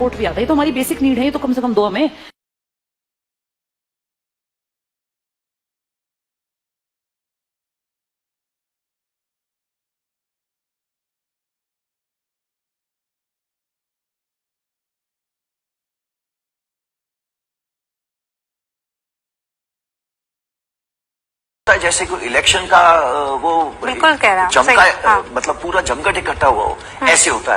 Vote भी आता है, ये तो हमारी बेसिक नीड है, ये तो कम से कम दो हमें। जैसे कोई इलेक्शन का वो बिल्कुल कह रहा हूं, जमका सही, हाँ। मतलब पूरा जमघट इकट्ठा हुआ हो, ऐसे होता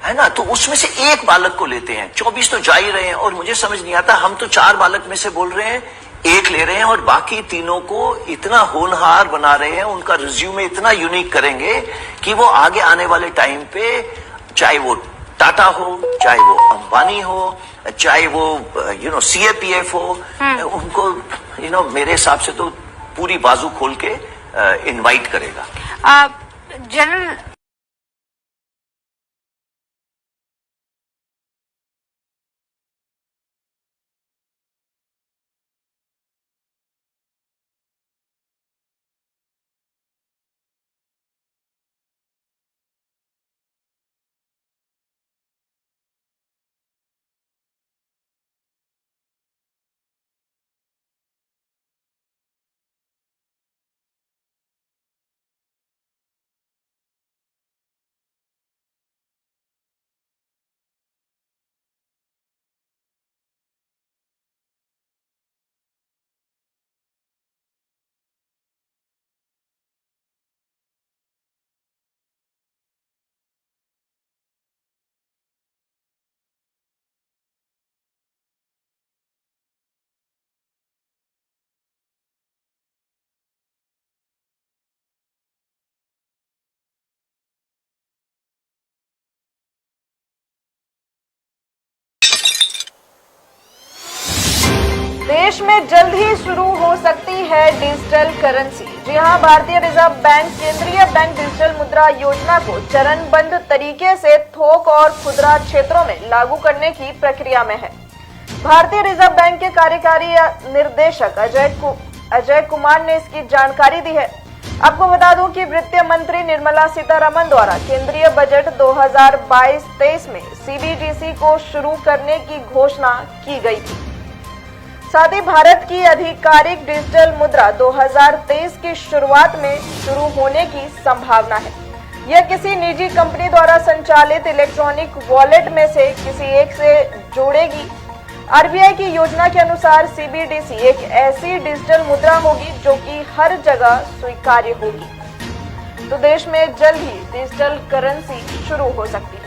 है ना। तो उसमें से एक बालक को लेते हैं, 24 तो जा ही रहे हैं, और मुझे समझ नहीं आता, हम तो 4 बालक में से बोल रहे हैं, एक ले रहे हैं और बाकी तीनों को इतना होनहार बना रहे हैं, उनका रिज्यूमे इतना यूनिक करेंगे कि वो आगे आने वाले टाइम पे, चाहे वो टाटा हो, चाहे वो अंबानी हो, चाहे वो CAPF हो, उनको मेरे हिसाब से तो पूरी बाजू खोल के इनवाइट करेगा। जनरल देश में जल्द ही शुरू हो सकती है डिजिटल करेंसी। जी हां, भारतीय रिजर्व बैंक केंद्रीय बैंक डिजिटल मुद्रा योजना को चरणबद्ध तरीके से थोक और खुदरा क्षेत्रों में लागू करने की प्रक्रिया में है। भारतीय रिजर्व बैंक के कार्यकारी निर्देशक अजय कुमार ने इसकी जानकारी दी है। आपको बता दूं कि वित्त मंत्री निर्मला सीतारमण द्वारा केंद्रीय बजट 2022-23 में CBDC को शुरू करने की घोषणा की गई थी। साथ ही भारत की आधिकारिक डिजिटल मुद्रा 2023 की शुरुआत में शुरू होने की संभावना है। यह किसी निजी कंपनी द्वारा संचालित इलेक्ट्रॉनिक वॉलेट में से किसी एक से जोड़ेगी। RBI की योजना के अनुसार CBDC एक ऐसी डिजिटल मुद्रा होगी जो कि हर जगह स्वीकार्य होगी। तो देश में जल्द ही डिजिटल करेंसी शुरू हो सकती है।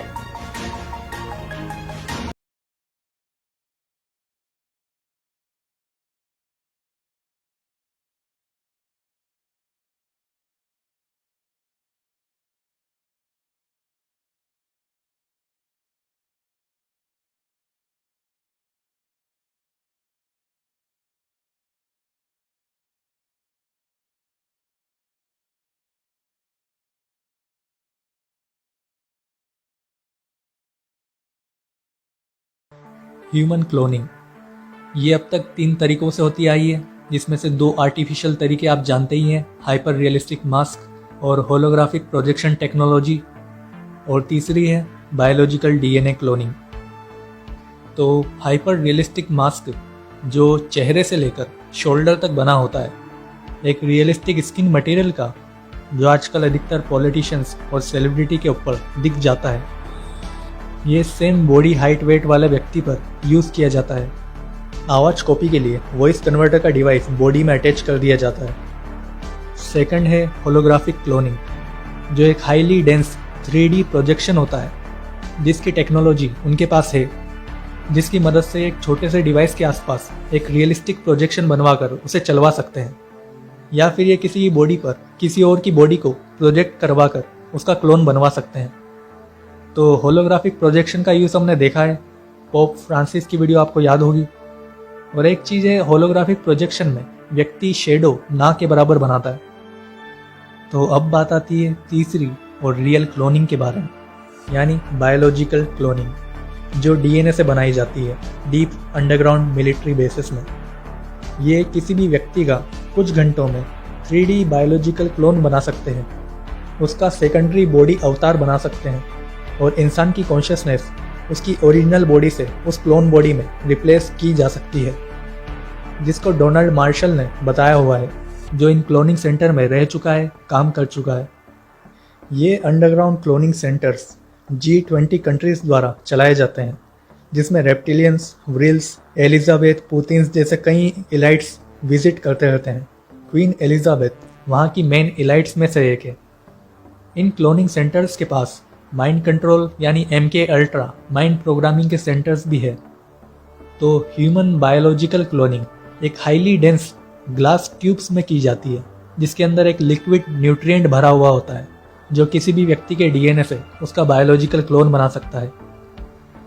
ह्यूमन क्लोनिंग, ये अब तक 3 तरीकों से होती आई है, जिसमें से 2 आर्टिफिशियल तरीके आप जानते ही हैं, हाइपर रियलिस्टिक मास्क और होलोग्राफिक प्रोजेक्शन टेक्नोलॉजी, और तीसरी है बायोलॉजिकल DNA क्लोनिंग। तो हाइपर रियलिस्टिक मास्क जो चेहरे से लेकर शोल्डर तक बना होता है, एक रियलिस्टिक स्किन मटेरियल का, जो आजकल अधिकतर पॉलिटिशियंस और सेलिब्रिटी के ऊपर दिख जाता है। ये सेम बॉडी हाइट वेट वाले व्यक्ति पर यूज़ किया जाता है। आवाज़ कॉपी के लिए वॉइस कन्वर्टर का डिवाइस बॉडी में अटैच कर दिया जाता है। सेकंड है होलोग्राफिक क्लोनिंग, जो एक हाईली डेंस 3D प्रोजेक्शन होता है, जिसकी टेक्नोलॉजी उनके पास है, जिसकी मदद से एक छोटे से डिवाइस के आसपास एक रियलिस्टिक प्रोजेक्शन बनवाकर उसे चलवा सकते हैं, या फिर ये किसी बॉडी पर किसी और की बॉडी को प्रोजेक्ट करवाकर उसका क्लोन बनवा सकते हैं। तो होलोग्राफिक प्रोजेक्शन का यूज़ हमने देखा है, पोप फ्रांसिस की वीडियो आपको याद होगी। और एक चीज़ है, होलोग्राफिक प्रोजेक्शन में व्यक्ति शेडो ना के बराबर बनाता है। तो अब बात आती है तीसरी और रियल क्लोनिंग के बारे में, यानी बायोलॉजिकल क्लोनिंग, जो DNA से बनाई जाती है डीप अंडरग्राउंड मिलिट्री बेसिस में। ये किसी भी व्यक्ति का कुछ घंटों में 3D बायोलॉजिकल क्लोन बना सकते हैं, उसका सेकेंडरी बॉडी अवतार बना सकते हैं और इंसान की कॉन्शियसनेस उसकी ओरिजिनल बॉडी से उस क्लोन बॉडी में रिप्लेस की जा सकती है, जिसको डोनाल्ड मार्शल ने बताया हुआ है, जो इन क्लोनिंग सेंटर में रह चुका है, काम कर चुका है। ये underground cloning centres G20 countries द्वारा चलाए जाते हैं, जिसमें रेप्टिलियंस, व्रिल्स, एलिजाबेथ, पुतिन्स जैसे कई इलाइट्स विजिट करते रहते हैं। क्वीन एलिजाबेथ वहाँ की मेन इलाइट्स में से एक है। इन क्लोनिंग सेंटर्स के पास माइंड कंट्रोल यानी MK अल्ट्रा माइंड प्रोग्रामिंग के सेंटर्स भी है। तो ह्यूमन बायोलॉजिकल क्लोनिंग एक हाईली डेंस ग्लास ट्यूब्स में की जाती है, जिसके अंदर एक लिक्विड न्यूट्रिएंट भरा हुआ होता है, जो किसी भी व्यक्ति के DNA से उसका बायोलॉजिकल क्लोन बना सकता है।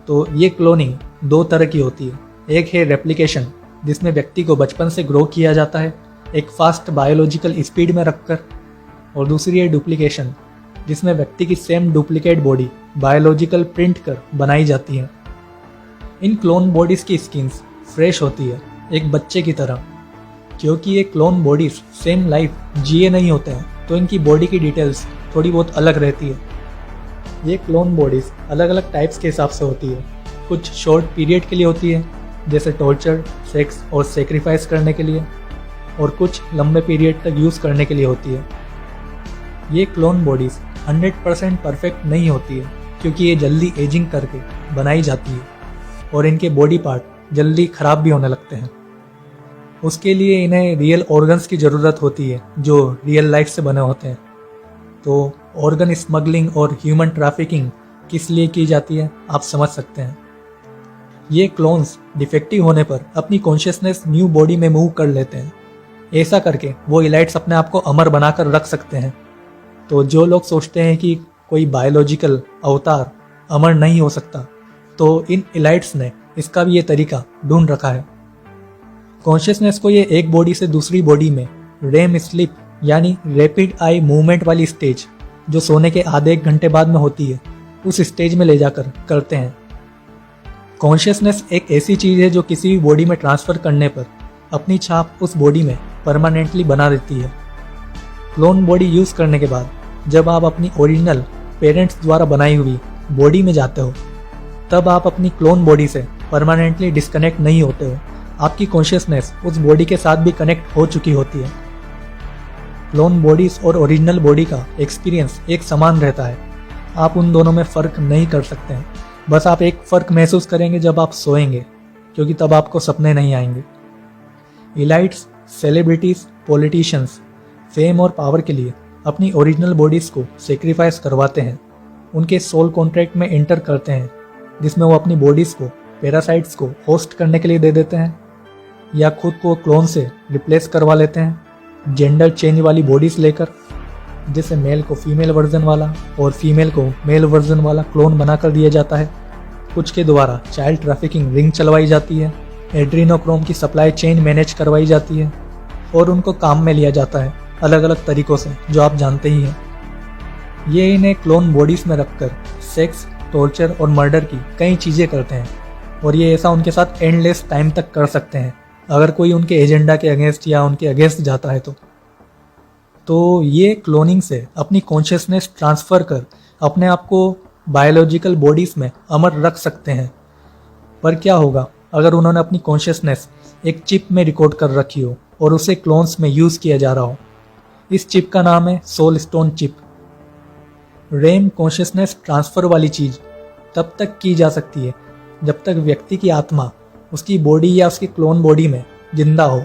तो ये क्लोनिंग दो तरह की होती है। एक है रेप्लिकेशन, जिसमें व्यक्ति को बचपन से ग्रो किया जाता है एक फास्ट बायोलॉजिकल स्पीड में रखकर, और दूसरी है डुप्लीकेशन, जिसमें व्यक्ति की same duplicate body biological print कर बनाई जाती है। इन क्लोन बॉडीज की स्किन्स फ्रेश होती है एक बच्चे की तरह, क्योंकि ये क्लोन बॉडीज सेम लाइफ जिए नहीं होते हैं, तो इनकी बॉडी की डिटेल्स थोड़ी बहुत अलग रहती है। ये क्लोन बॉडीज अलग अलग टाइप्स के हिसाब से होती है। कुछ शॉर्ट पीरियड के लिए होती है, जैसे टॉर्चर, सेक्स और सेक्रीफाइस करने के लिए, और कुछ लंबे पीरियड तक यूज़ करने के लिए होती है। ये क्लोन बॉडीज 100% परफेक्ट नहीं होती है, क्योंकि ये जल्दी एजिंग करके बनाई जाती है और इनके बॉडी पार्ट जल्दी ख़राब भी होने लगते हैं। उसके लिए इन्हें रियल ऑर्गन्स की ज़रूरत होती है, जो रियल लाइफ से बने होते हैं। तो ऑर्गन स्मगलिंग और ह्यूमन ट्रैफिकिंग किस लिए की जाती है, आप समझ सकते हैं। ये क्लोन्स डिफेक्टिव होने पर अपनी कॉन्शियसनेस न्यू बॉडी में मूव कर लेते हैं। ऐसा करके वो इलाइट्स अपने आप को अमर बनाकर रख सकते हैं। तो जो लोग सोचते हैं कि कोई बायोलॉजिकल अवतार अमर नहीं हो सकता, तो इन इलाइट्स ने इसका भी ये तरीका ढूंढ रखा है। कॉन्शियसनेस को ये एक बॉडी से दूसरी बॉडी में रेम स्लीप यानी रैपिड आई मूवमेंट वाली स्टेज, जो सोने के आधे एक घंटे बाद में होती है, उस स्टेज में ले जाकर करते हैं। कॉन्शियसनेस एक ऐसी चीज़ है जो किसी भी बॉडी में ट्रांसफ़र करने पर अपनी छाप उस बॉडी में परमानेंटली बना देती है। क्लोन बॉडी यूज़ करने के बाद जब आप अपनी ओरिजिनल पेरेंट्स द्वारा बनाई हुई बॉडी में जाते हो, तब आप अपनी क्लोन बॉडी से परमानेंटली डिस्कनेक्ट नहीं होते हो। आपकी कॉन्शियसनेस उस बॉडी के साथ भी कनेक्ट हो चुकी होती है। क्लोन बॉडीज और ओरिजिनल बॉडी का एक्सपीरियंस एक समान रहता है। आप उन दोनों में फ़र्क नहीं कर सकते हैं। बस आप एक फ़र्क महसूस करेंगे जब आप सोएंगे, क्योंकि तब आपको सपने नहीं आएंगे। इलाइट्स, सेलिब्रिटीज़, पॉलिटिशियंस फेम और पावर के लिए अपनी ओरिजिनल बॉडीज़ को सेक्रीफाइस करवाते हैं, उनके सोल कॉन्ट्रैक्ट में एंटर करते हैं, जिसमें वो अपनी बॉडीज़ को पैरासाइट्स को होस्ट करने के लिए दे देते हैं, या खुद को क्लोन से रिप्लेस करवा लेते हैं जेंडर चेंज वाली बॉडीज़ लेकर, जैसे मेल को फीमेल वर्जन वाला और फीमेल को मेल वर्जन वाला क्लोन बनाकर दिया जाता है। कुछ के द्वारा चाइल्ड ट्रैफिकिंग रिंग चलवाई जाती है, एड्रीनोक्रोम की सप्लाई चेन मैनेज करवाई जाती है, और उनको काम में लिया जाता है अलग अलग तरीक़ों से, जो आप जानते ही हैं। ये इन्हें क्लोन बॉडीज़ में रखकर सेक्स, टॉर्चर और मर्डर की कई चीज़ें करते हैं, और ये ऐसा उनके साथ एंडलेस टाइम तक कर सकते हैं, अगर कोई उनके एजेंडा के अगेंस्ट या उनके अगेंस्ट जाता है तो ये क्लोनिंग से अपनी कॉन्शियसनेस ट्रांसफ़र कर अपने आप को बायोलॉजिकल बॉडीज़ में अमर रख सकते हैं। पर क्या होगा अगर उन्होंने अपनी कॉन्शियसनेस एक चिप में रिकॉर्ड कर रखी हो और उसे क्लोन्स में यूज़ किया जा रहा हो? इस चिप का नाम है सोल स्टोन चिप। रेम कॉन्शियसनेस ट्रांसफ़र वाली चीज़ तब तक की जा सकती है जब तक व्यक्ति की आत्मा उसकी बॉडी या उसकी क्लोन बॉडी में जिंदा हो।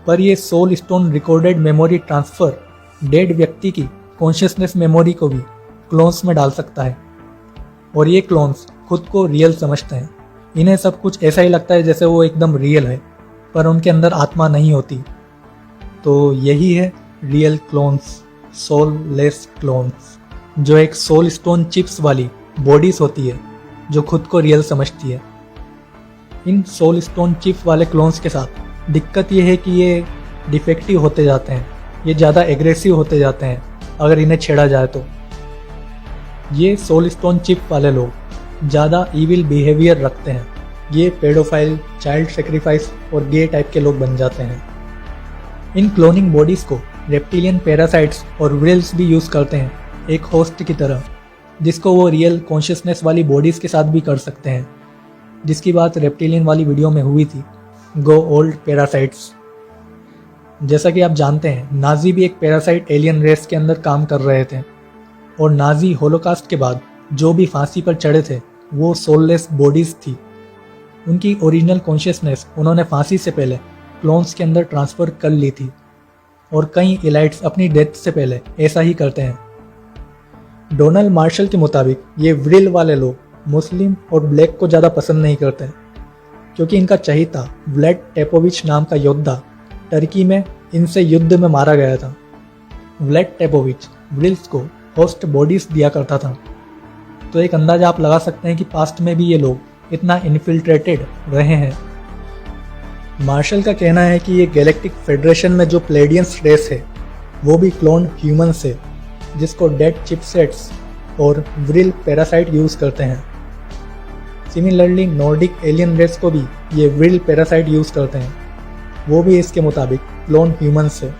पर ये soul stone recorded memory transfer dead व्यक्ति की कॉन्शियसनेस मेमोरी को भी क्लोन्स में डाल सकता है, और ये क्लोन्स खुद को रियल समझते हैं। इन्हें सब कुछ ऐसा ही लगता है जैसे वो एकदम रियल है, पर उनके अंदर आत्मा नहीं होती। तो यही है real clones, soulless clones, जो एक सोल स्टोन चिप्स वाली बॉडीज होती है जो खुद को रियल समझती है। इन सोल स्टोन चिप वाले क्लोन्स के साथ दिक्कत ये है कि ये डिफेक्टिव होते जाते हैं, ये ज़्यादा एग्रेसिव होते जाते हैं अगर इन्हें छेड़ा जाए तो। ये सोल स्टोन चिप वाले लोग ज़्यादा ईविल बिहेवियर रखते हैं। ये पेडोफाइल, चाइल्ड सेक्रीफाइस और गे टाइप के लोग बन जाते हैं। इन क्लोनिंग बॉडीज़ को रेप्टिलियन पैरासाइट्स और व्रिल्स भी यूज़ करते हैं एक होस्ट की तरह, जिसको वो रियल कॉन्शियसनेस वाली बॉडीज़ के साथ भी कर सकते हैं, जिसकी बात रेप्टिलियन वाली वीडियो में हुई थी, गो ओल्ड पैरासाइट्स। जैसा कि आप जानते हैं, नाजी भी एक पैरासाइट एलियन रेस के अंदर काम कर रहे थे, और नाजी होलोकास्ट के बाद जो भी फांसी पर चढ़े थे वो सोललेस बॉडीज़ थी। उनकी ओरिजिनल कॉन्शियसनेस उन्होंने फांसी से पहले क्लोन्स के अंदर ट्रांसफ़र कर ली थी, और कई एलाइट्स अपनी डेथ से पहले ऐसा ही करते हैं। डोनाल्ड मार्शल के मुताबिक ये व्रिल वाले लोग मुस्लिम और ब्लैक को ज़्यादा पसंद नहीं करते, क्योंकि इनका चहीता व्लेड टेपोविच नाम का योद्धा टर्की में इनसे युद्ध में मारा गया था। व्लेड टेपोविच व्रिल्स को होस्ट बॉडीज दिया करता था, तो एक अंदाजा आप लगा सकते हैं कि पास्ट में भी ये लोग इतना इन्फिल्ट्रेटेड रहे हैं। मार्शल का कहना है कि ये गैलेक्टिक फेडरेशन में जो प्लेडियंस रेस है वो भी क्लोन ह्यूमंस है, जिसको डेड चिपसेट्स और व्रिल पैरासाइट यूज़ करते हैं। सिमिलरली नॉर्डिक एलियन रेस को भी ये व्रिल पैरासाइट यूज़ करते हैं, वो भी इसके मुताबिक क्लोन ह्यूमंस है।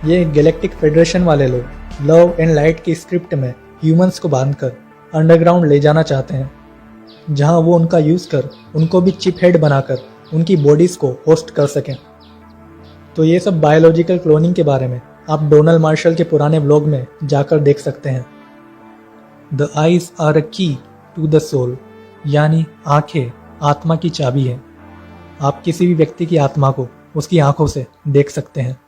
ये गैलेक्टिक फेडरेशन वाले लोग लव एंड लाइट की स्क्रिप्ट में ह्यूमंस को बांधकर अंडरग्राउंड ले जाना चाहते हैं, जहां वो उनका यूज़ कर उनको भी चिप हेड बनाकर उनकी बॉडीज़ को होस्ट कर सकें। तो ये सब बायोलॉजिकल क्लोनिंग के बारे में आप डोनाल्ड मार्शल के पुराने व्लॉग में जाकर देख सकते हैं। द आइज आर अ की टू द सोल, यानी आंखें आत्मा की चाबी है। आप किसी भी व्यक्ति की आत्मा को उसकी आंखों से देख सकते हैं।